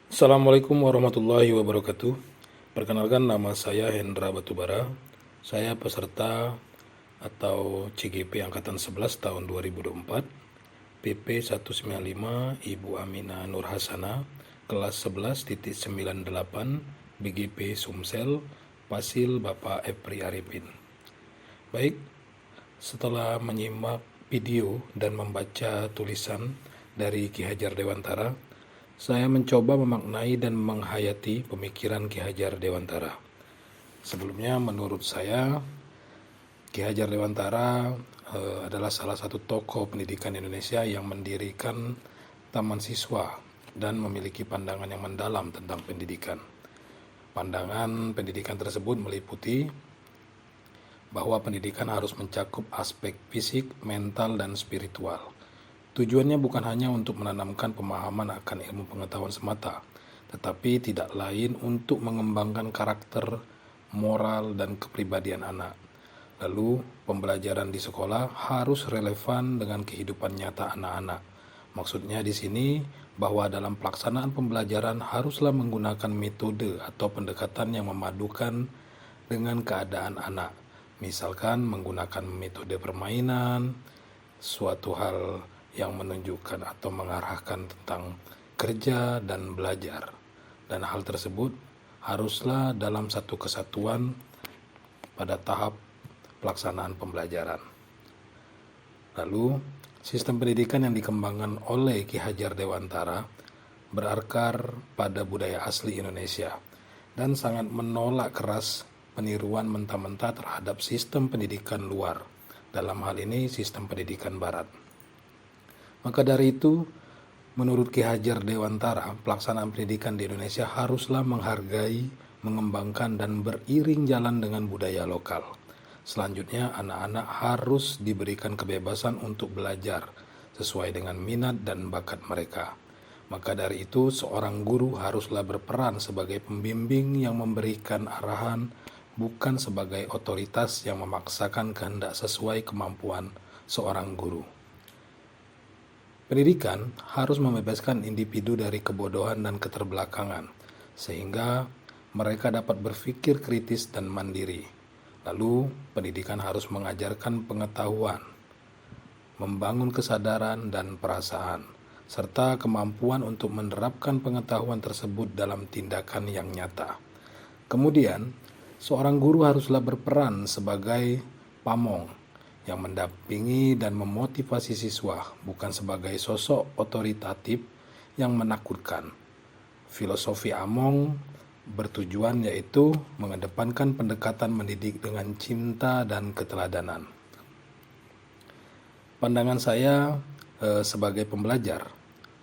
Assalamualaikum warahmatullahi wabarakatuh. Perkenalkan, nama saya Hendra Batubara. Saya peserta atau CGP Angkatan 11 tahun 2024, PP 195 Ibu Amina Nur Hasana, kelas 11.98, BGP Sumsel, Pasil Bapak Epri Arifin. Baik, setelah menyimak video dan membaca tulisan dari Ki Hajar Dewantara, saya mencoba memaknai dan menghayati pemikiran Ki Hajar Dewantara. Sebelumnya, menurut saya, Ki Hajar Dewantara adalah salah satu tokoh pendidikan Indonesia yang mendirikan Taman Siswa dan memiliki pandangan yang mendalam tentang pendidikan. Pandangan pendidikan tersebut meliputi bahwa pendidikan harus mencakup aspek fisik, mental, dan spiritual. Tujuannya bukan hanya untuk menanamkan pemahaman akan ilmu pengetahuan semata, tetapi tidak lain untuk mengembangkan karakter, moral, dan kepribadian anak. Lalu, pembelajaran di sekolah harus relevan dengan kehidupan nyata anak-anak. Maksudnya di sini bahwa dalam pelaksanaan pembelajaran haruslah menggunakan metode atau pendekatan yang memadukan dengan keadaan anak. Misalkan menggunakan metode permainan, suatu hal yang menunjukkan atau mengarahkan tentang kerja dan belajar. Dan hal tersebut haruslah dalam satu kesatuan pada tahap pelaksanaan pembelajaran. Lalu, sistem pendidikan yang dikembangkan oleh Ki Hajar Dewantara berakar pada budaya asli Indonesia dan sangat menolak keras peniruan mentah-mentah terhadap sistem pendidikan luar, dalam hal ini sistem pendidikan barat. Maka dari itu, menurut Ki Hajar Dewantara, pelaksanaan pendidikan di Indonesia haruslah menghargai, mengembangkan, dan beriring jalan dengan budaya lokal. Selanjutnya, anak-anak harus diberikan kebebasan untuk belajar sesuai dengan minat dan bakat mereka. Maka dari itu, seorang guru haruslah berperan sebagai pembimbing yang memberikan arahan, bukan sebagai otoritas yang memaksakan kehendak sesuai kemampuan seorang guru. Pendidikan harus membebaskan individu dari kebodohan dan keterbelakangan, sehingga mereka dapat berpikir kritis dan mandiri. Lalu, pendidikan harus mengajarkan pengetahuan, membangun kesadaran dan perasaan, serta kemampuan untuk menerapkan pengetahuan tersebut dalam tindakan yang nyata. Kemudian, seorang guru haruslah berperan sebagai pamong yang mendampingi dan memotivasi siswa, bukan sebagai sosok otoritatif yang menakutkan. Filosofi Among bertujuan yaitu mengedepankan pendekatan mendidik dengan cinta dan keteladanan. Pandangan saya sebagai pembelajar,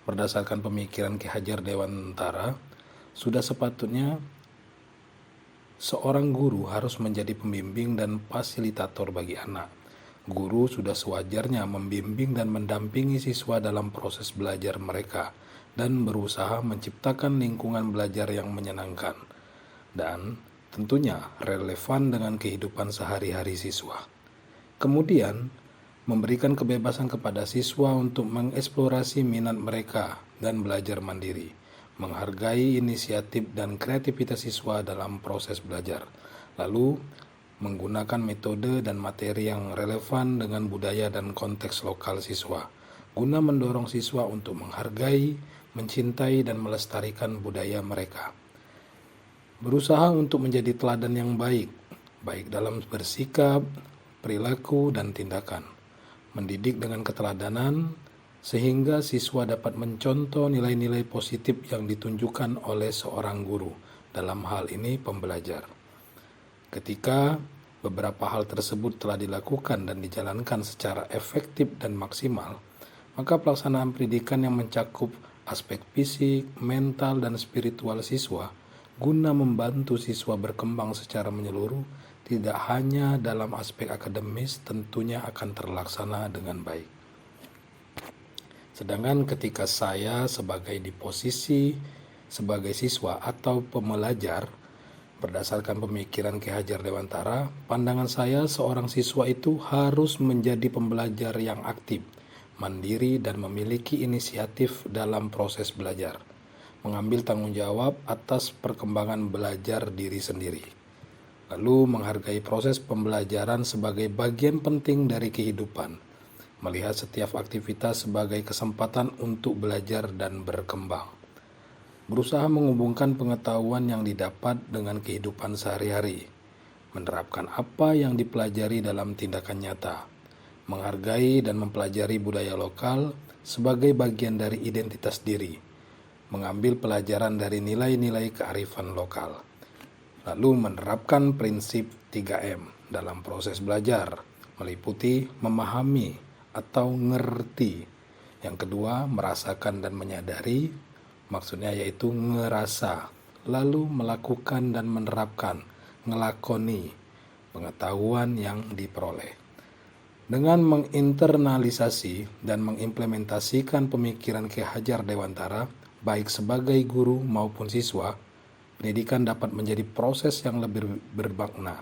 berdasarkan pemikiran Ki Hajar Dewantara, sudah sepatutnya seorang guru harus menjadi pembimbing dan fasilitator bagi anak. Guru sudah sewajarnya membimbing dan mendampingi siswa dalam proses belajar mereka dan berusaha menciptakan lingkungan belajar yang menyenangkan dan tentunya relevan dengan kehidupan sehari-hari siswa. Kemudian, memberikan kebebasan kepada siswa untuk mengeksplorasi minat mereka dan belajar mandiri, menghargai inisiatif dan kreativitas siswa dalam proses belajar, lalu menggunakan metode dan materi yang relevan dengan budaya dan konteks lokal siswa, guna mendorong siswa untuk menghargai, mencintai, dan melestarikan budaya mereka. Berusaha untuk menjadi teladan yang baik, baik dalam bersikap, perilaku, dan tindakan. Mendidik dengan keteladanan, sehingga siswa dapat mencontoh nilai-nilai positif yang ditunjukkan oleh seorang guru, dalam hal ini pembelajar. Ketika beberapa hal tersebut telah dilakukan dan dijalankan secara efektif dan maksimal, maka pelaksanaan pendidikan yang mencakup aspek fisik, mental, dan spiritual siswa guna membantu siswa berkembang secara menyeluruh, tidak hanya dalam aspek akademis, tentunya akan terlaksana dengan baik. Sedangkan ketika saya sebagai di posisi sebagai siswa atau pembelajar, berdasarkan pemikiran Ki Hajar Dewantara, pandangan saya seorang siswa itu harus menjadi pembelajar yang aktif, mandiri, dan memiliki inisiatif dalam proses belajar. mengambil tanggung jawab atas perkembangan belajar diri sendiri, lalu menghargai proses pembelajaran sebagai bagian penting dari kehidupan, melihat setiap aktivitas sebagai kesempatan untuk belajar dan berkembang, berusaha menghubungkan pengetahuan yang didapat dengan kehidupan sehari-hari, menerapkan apa yang dipelajari dalam tindakan nyata, menghargai dan mempelajari budaya lokal sebagai bagian dari identitas diri, mengambil pelajaran dari nilai-nilai kearifan lokal, lalu menerapkan prinsip 3M dalam proses belajar, meliputi memahami atau ngerti. Yang kedua, merasakan dan menyadari, maksudnya yaitu ngerasa, lalu melakukan dan menerapkan, ngelakoni pengetahuan yang diperoleh. Dengan menginternalisasi dan mengimplementasikan pemikiran Ki Hajar Dewantara, baik sebagai guru maupun siswa, pendidikan dapat menjadi proses yang lebih bermakna,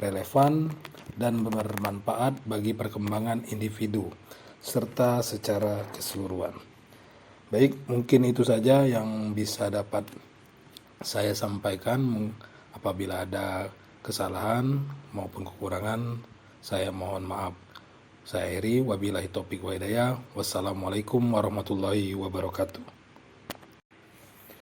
relevan, dan bermanfaat bagi perkembangan individu, serta secara keseluruhan. Baik, mungkin itu saja yang bisa dapat saya sampaikan. Apabila ada kesalahan maupun kekurangan, saya mohon maaf. Saya akhiri, wabillahi taufiq wa hidayah. Wassalamualaikum warahmatullahi wabarakatuh.